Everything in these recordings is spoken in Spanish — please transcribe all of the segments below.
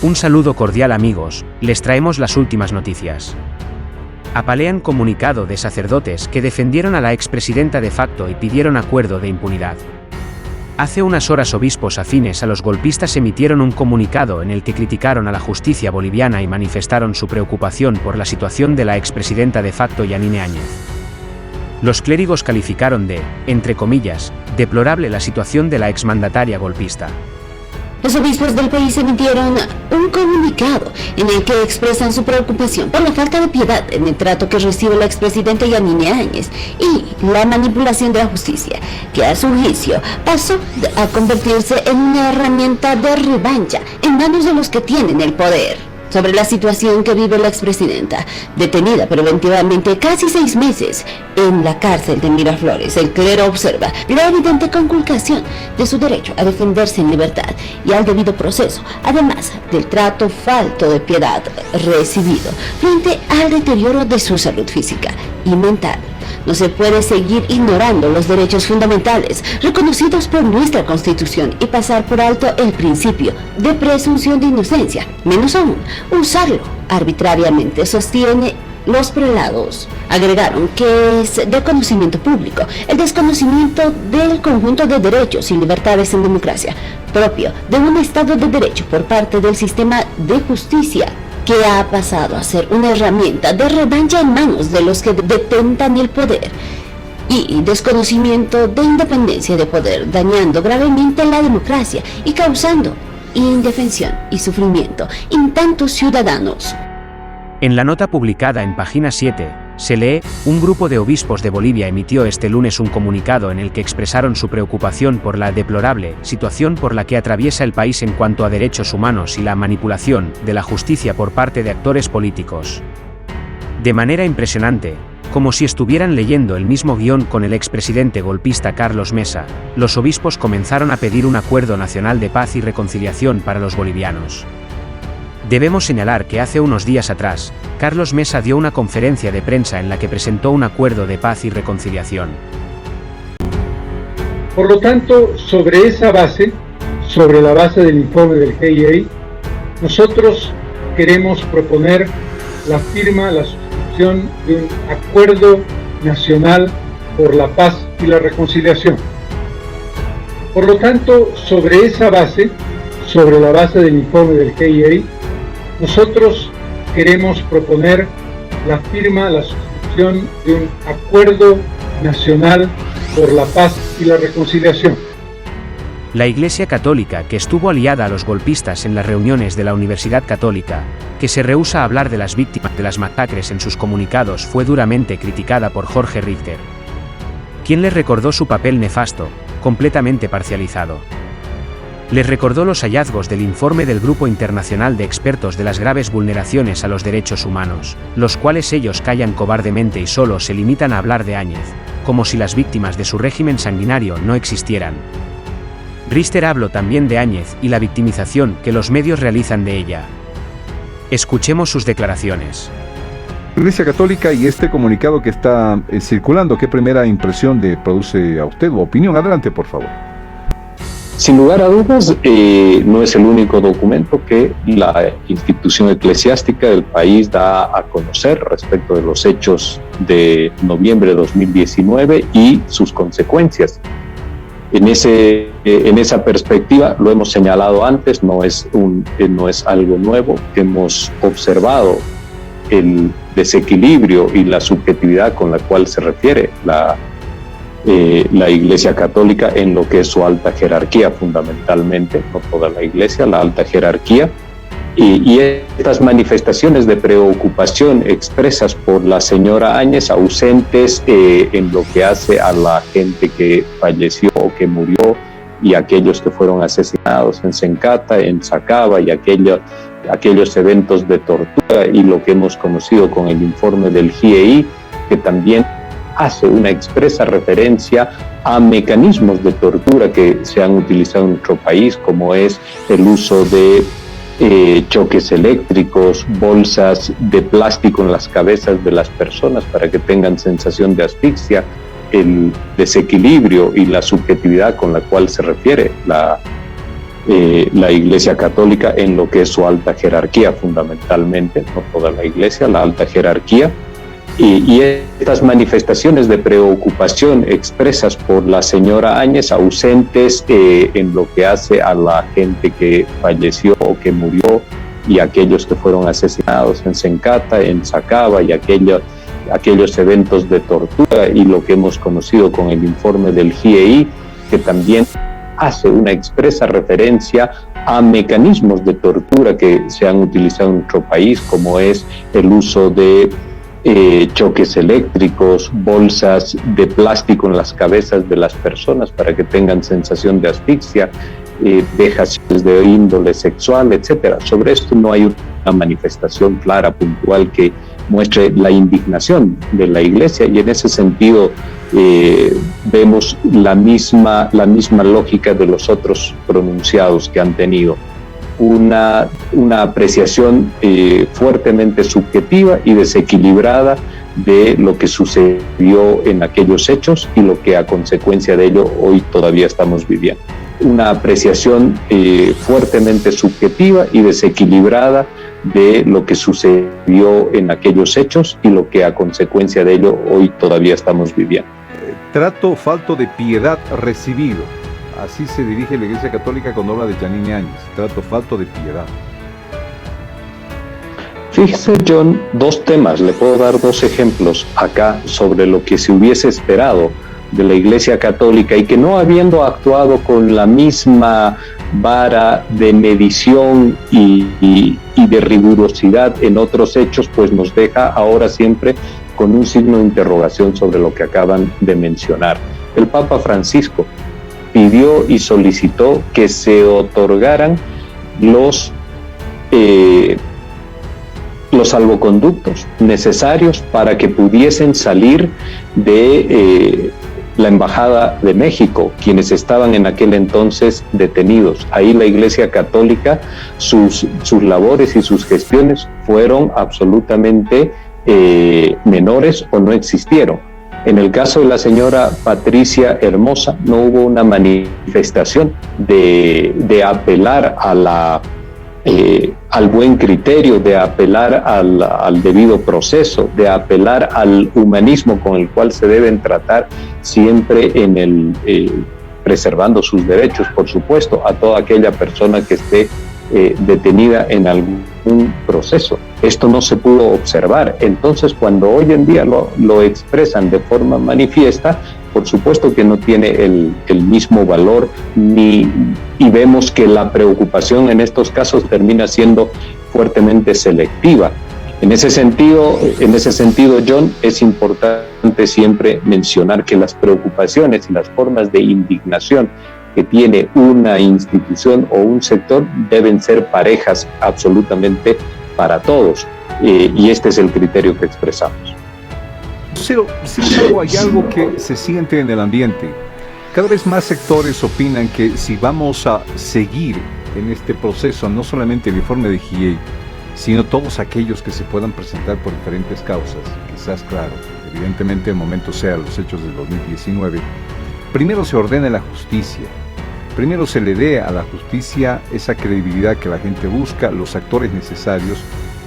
Un saludo cordial amigos, les traemos las últimas noticias. Apalean comunicado de sacerdotes que defendieron a la expresidenta de facto y pidieron acuerdo de impunidad. Hace unas horas obispos afines a los golpistas emitieron un comunicado en el que criticaron a la justicia boliviana y manifestaron su preocupación por la situación de la expresidenta de facto Yanine Áñez. Los clérigos calificaron de, entre comillas, deplorable la situación de la exmandataria golpista. Los obispos del país emitieron un comunicado en el que expresan su preocupación por la falta de piedad en el trato que recibe la expresidenta Yanine Áñez y la manipulación de la justicia, que a su juicio pasó a convertirse en una herramienta de revancha en manos de los que tienen el poder. Sobre la situación que vive la expresidenta, detenida preventivamente casi 6 meses en la cárcel de Miraflores, el clero observa la evidente conculcación de su derecho a defenderse en libertad y al debido proceso, además del trato falto de piedad recibido frente al deterioro de su salud física y mental. No se puede seguir ignorando los derechos fundamentales reconocidos por nuestra Constitución y pasar por alto el principio de presunción de inocencia, menos aún usarlo arbitrariamente, sostiene los prelados. Agregaron que es de conocimiento público el desconocimiento del conjunto de derechos y libertades en democracia, propio de un Estado de Derecho por parte del sistema de justicia, que ha pasado a ser una herramienta de revancha en manos de los que detentan el poder, y desconocimiento de independencia de poder, dañando gravemente la democracia y causando indefensión y sufrimiento en tantos ciudadanos. En la nota publicada en página 7, se lee, un grupo de obispos de Bolivia emitió este lunes un comunicado en el que expresaron su preocupación por la deplorable situación por la que atraviesa el país en cuanto a derechos humanos y la manipulación de la justicia por parte de actores políticos. De manera impresionante, como si estuvieran leyendo el mismo guión con el expresidente golpista Carlos Mesa, los obispos comenzaron a pedir un acuerdo nacional de paz y reconciliación para los bolivianos. Debemos señalar que hace unos días atrás, Carlos Mesa dio una conferencia de prensa en la que presentó un acuerdo de paz y reconciliación. Por lo tanto, sobre esa base, sobre la base del informe del GIEI, nosotros queremos proponer la firma, la suscripción de un acuerdo nacional por la paz y la reconciliación. Por lo tanto, sobre esa base, sobre la base del informe del GIEI, nosotros queremos proponer la firma, la suscripción de un acuerdo nacional por la paz y la reconciliación. La Iglesia Católica, que estuvo aliada a los golpistas en las reuniones de la Universidad Católica, que se rehúsa a hablar de las víctimas de las masacres en sus comunicados, fue duramente criticada por Jorge Richter, quien les recordó su papel nefasto, completamente parcializado. Les recordó los hallazgos del informe del Grupo Internacional de Expertos de las graves vulneraciones a los derechos humanos, los cuales ellos callan cobardemente y solo se limitan a hablar de Áñez, como si las víctimas de su régimen sanguinario no existieran. Richter habló también de Áñez y la victimización que los medios realizan de ella. Escuchemos sus declaraciones. Iglesia Católica y este comunicado que está circulando, ¿qué primera impresión le produce a usted o opinión? Adelante, por favor. Sin lugar a dudas, no es el único documento que la institución eclesiástica del país da a conocer respecto de los hechos de noviembre de 2019 y sus consecuencias. En esa perspectiva, lo hemos señalado antes, no es algo nuevo, que hemos observado el desequilibrio y la subjetividad con la cual se refiere la Iglesia Católica en lo que es su alta jerarquía, fundamentalmente, no toda la Iglesia, la alta jerarquía, y estas manifestaciones de preocupación expresas por la señora Áñez, ausentes en lo que hace a la gente que falleció o que murió, y aquellos que fueron asesinados en Sencata, en Sacaba, y aquellos eventos de tortura, y lo que hemos conocido con el informe del GIEI, que también hace una expresa referencia a mecanismos de tortura que se han utilizado en nuestro país, como es el uso de choques eléctricos, bolsas de plástico en las cabezas de las personas para que tengan sensación de asfixia, el desequilibrio y la subjetividad con la cual se refiere la Iglesia Católica en lo que es su alta jerarquía, fundamentalmente, no toda la Iglesia, la alta jerarquía. Y estas manifestaciones de preocupación expresas por la señora Áñez, ausentes en lo que hace a la gente que falleció o que murió, y aquellos que fueron asesinados en Sencata, en Sacaba, y aquellos eventos de tortura, y lo que hemos conocido con el informe del GIEI, que también hace una expresa referencia a mecanismos de tortura que se han utilizado en nuestro país, como es el uso de choques eléctricos, bolsas de plástico en las cabezas de las personas para que tengan sensación de asfixia, vejaciones de índole sexual, etcétera. Sobre esto no hay una manifestación clara, puntual, que muestre la indignación de la Iglesia, y en ese sentido vemos la misma lógica de los otros pronunciados que han tenido una apreciación fuertemente subjetiva y desequilibrada de lo que sucedió en aquellos hechos y lo que a consecuencia de ello hoy todavía estamos viviendo. Una apreciación fuertemente subjetiva y desequilibrada de lo que sucedió en aquellos hechos y lo que a consecuencia de ello hoy todavía estamos viviendo. Trato falto de piedad recibido. Así se dirige la Iglesia Católica cuando habla de Yanine Áñez. Trato falto de piedad. Fíjese, John, dos temas. Le puedo dar dos ejemplos acá sobre lo que se hubiese esperado de la Iglesia Católica, y que no habiendo actuado con la misma vara de medición y de rigurosidad en otros hechos, pues nos deja ahora siempre con un signo de interrogación sobre lo que acaban de mencionar. El Papa Francisco pidió y solicitó que se otorgaran los salvoconductos necesarios para que pudiesen salir de la Embajada de México, quienes estaban en aquel entonces detenidos. Ahí la Iglesia Católica, sus labores y sus gestiones fueron absolutamente menores o no existieron. En el caso de la señora Patricia Hermosa, no hubo una manifestación de apelar a al buen criterio, de apelar al debido proceso, de apelar al humanismo con el cual se deben tratar siempre preservando sus derechos, por supuesto, a toda aquella persona que esté detenida en algún proceso. Esto no se pudo observar. Entonces, cuando hoy en día lo expresan de forma manifiesta, por supuesto que no tiene el mismo valor, y vemos que la preocupación en estos casos termina siendo fuertemente selectiva. En ese sentido, John, es importante siempre mencionar que las preocupaciones y las formas de indignación que tiene una institución o un sector deben ser parejas absolutamente para todos, y este es el criterio que expresamos. Pero, sin embargo, hay algo que se siente en el ambiente. Cada vez más sectores opinan que si vamos a seguir en este proceso, no solamente el informe de GIEI, sino todos aquellos que se puedan presentar por diferentes causas, quizás, claro, evidentemente el momento sea los hechos del 2019, primero se ordene la justicia, primero se le dé a la justicia esa credibilidad que la gente busca, los actores necesarios,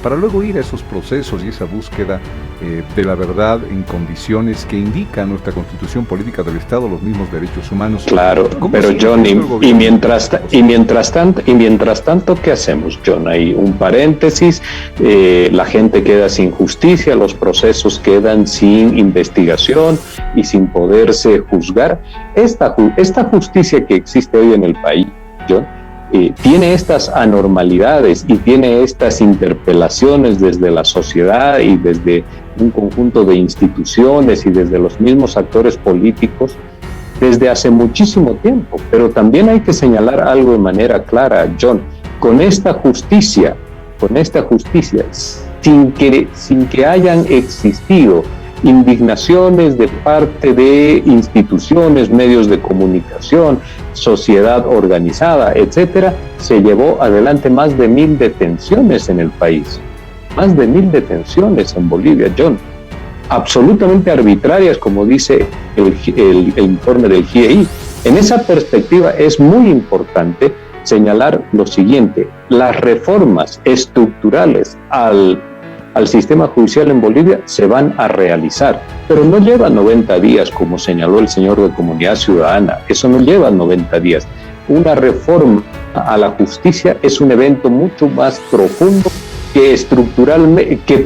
para luego ir a esos procesos y esa búsqueda de la verdad en condiciones que indica nuestra Constitución Política del Estado, los mismos derechos humanos. Claro, pero John, y mientras tanto, ¿qué hacemos, John? Hay un paréntesis, la gente queda sin justicia, los procesos quedan sin investigación y sin poderse juzgar. Esta justicia que existe hoy en el país, John, tiene estas anormalidades y tiene estas interpelaciones desde la sociedad y desde un conjunto de instituciones y desde los mismos actores políticos desde hace muchísimo tiempo. Pero también hay que señalar algo de manera clara, John, con esta justicia, sin que hayan existido indignaciones de parte de instituciones, medios de comunicación, sociedad organizada, etcétera, se llevó adelante más de 1,000 detenciones en el país, más de 1,000 detenciones en Bolivia, John, absolutamente arbitrarias, como dice el informe del GIEI. En esa perspectiva es muy importante señalar lo siguiente: las reformas estructurales al sistema judicial en Bolivia se van a realizar, pero no lleva 90 días, como señaló el señor de Comunidad Ciudadana. Eso no lleva 90 días. Una reforma a la justicia es un evento mucho más profundo que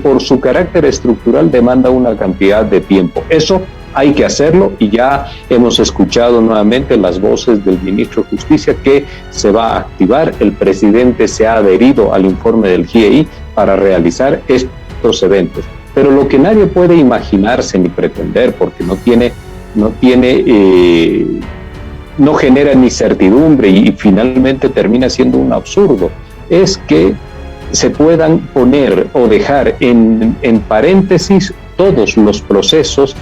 por su carácter estructural demanda una cantidad de tiempo. Eso hay que hacerlo, y ya hemos escuchado nuevamente las voces del ministro de Justicia que se va a activar. El presidente se ha adherido al informe del GIEI para realizar estos eventos. Pero lo que nadie puede imaginarse ni pretender, porque no genera ni certidumbre y finalmente termina siendo un absurdo, es que se puedan poner o dejar en paréntesis todos los procesos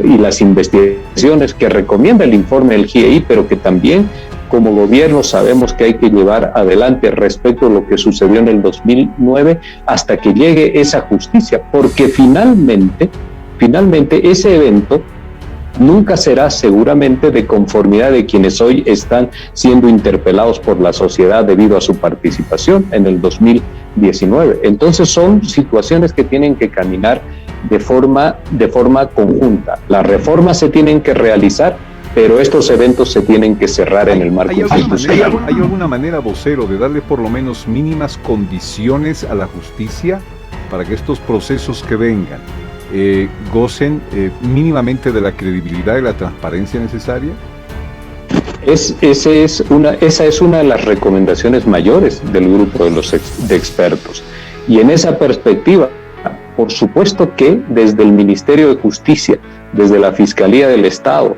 y las investigaciones que recomienda el informe del GIEI, pero que también como gobierno sabemos que hay que llevar adelante respecto a lo que sucedió en el 2009 hasta que llegue esa justicia, porque finalmente ese evento nunca será seguramente de conformidad de quienes hoy están siendo interpelados por la sociedad debido a su participación en el 2019. Entonces son situaciones que tienen que caminar de forma conjunta. Las reformas se tienen que realizar, pero estos eventos se tienen que cerrar en el marco constitucional. ¿Hay alguna manera, vocero, de darle por lo menos mínimas condiciones a la justicia para que estos procesos que vengan gocen mínimamente de la credibilidad y la transparencia necesaria? Esa es una de las recomendaciones mayores del grupo de expertos. Y en esa perspectiva, por supuesto que desde el Ministerio de Justicia, desde la Fiscalía del Estado,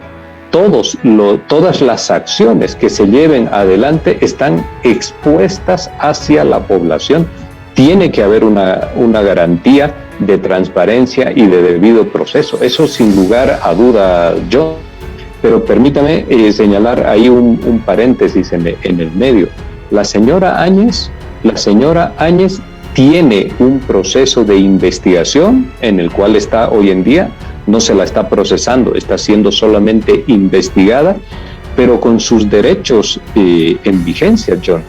todas las acciones que se lleven adelante están expuestas hacia la población. Tiene que haber una garantía de transparencia y de debido proceso. Eso sin lugar a duda, John. Pero permítame señalar ahí un paréntesis en el medio. La señora Áñez tiene un proceso de investigación en el cual está hoy en día, no se la está procesando, está siendo solamente investigada, pero con sus derechos en vigencia, John.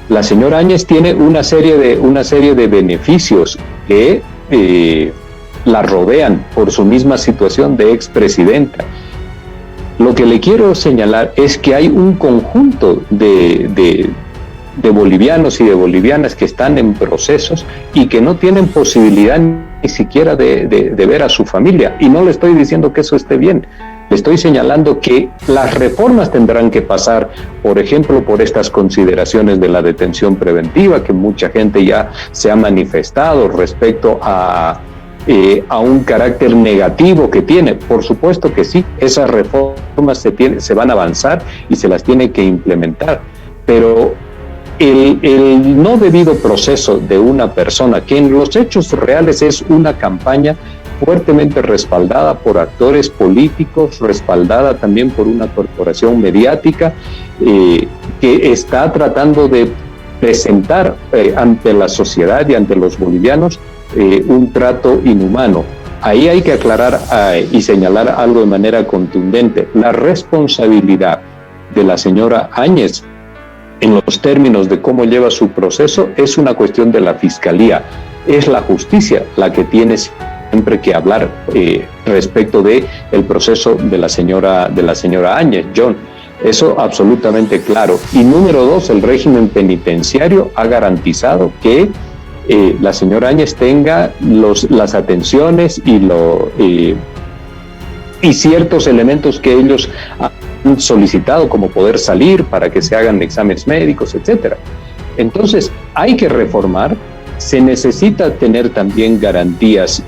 La señora Áñez tiene una serie de beneficios que la rodean por su misma situación de expresidenta. Lo que le quiero señalar es que hay un conjunto de bolivianos y de bolivianas que están en procesos y que no tienen posibilidad ni siquiera de ver a su familia. Y no le estoy diciendo que eso esté bien. Le estoy señalando que las reformas tendrán que pasar, por ejemplo, por estas consideraciones de la detención preventiva, que mucha gente ya se ha manifestado respecto a un carácter negativo que tiene. Por supuesto que sí, esas reformas se van a avanzar y se las tiene que implementar, pero el no debido proceso de una persona, que en los hechos reales es una campaña fuertemente respaldada por actores políticos, respaldada también por una corporación mediática que está tratando de presentar ante la sociedad y ante los bolivianos un trato inhumano. Ahí hay que aclarar y señalar algo de manera contundente. La responsabilidad de la señora Áñez en los términos de cómo lleva su proceso es una cuestión de la Fiscalía. Es la justicia la que tiene siempre que hablar respecto de el proceso de la señora Áñez, John. Eso absolutamente claro. Y número dos, el régimen penitenciario ha garantizado que la señora Áñez tenga las atenciones y ciertos elementos que ellos han solicitado, como poder salir para que se hagan exámenes médicos, etcétera. Entonces, hay que reformar. Se necesita tener también garantías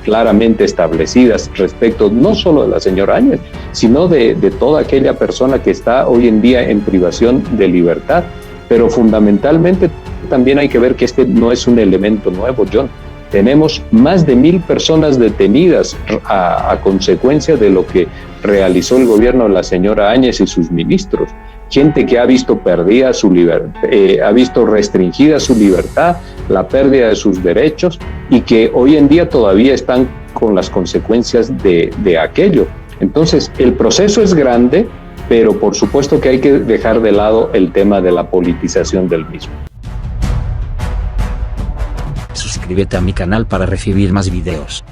claramente establecidas respecto no solo de la señora Áñez, sino de toda aquella persona que está hoy en día en privación de libertad. Pero fundamentalmente también hay que ver que este no es un elemento nuevo, John. Tenemos más de 1,000 personas detenidas a consecuencia de lo que realizó el gobierno de la señora Áñez y sus ministros. Gente que ha visto perdida su libertad, ha visto restringida su libertad, la pérdida de sus derechos, y que hoy en día todavía están con las consecuencias de aquello. Entonces, el proceso es grande, pero por supuesto que hay que dejar de lado el tema de la politización del mismo. Suscríbete a mi canal para recibir más videos.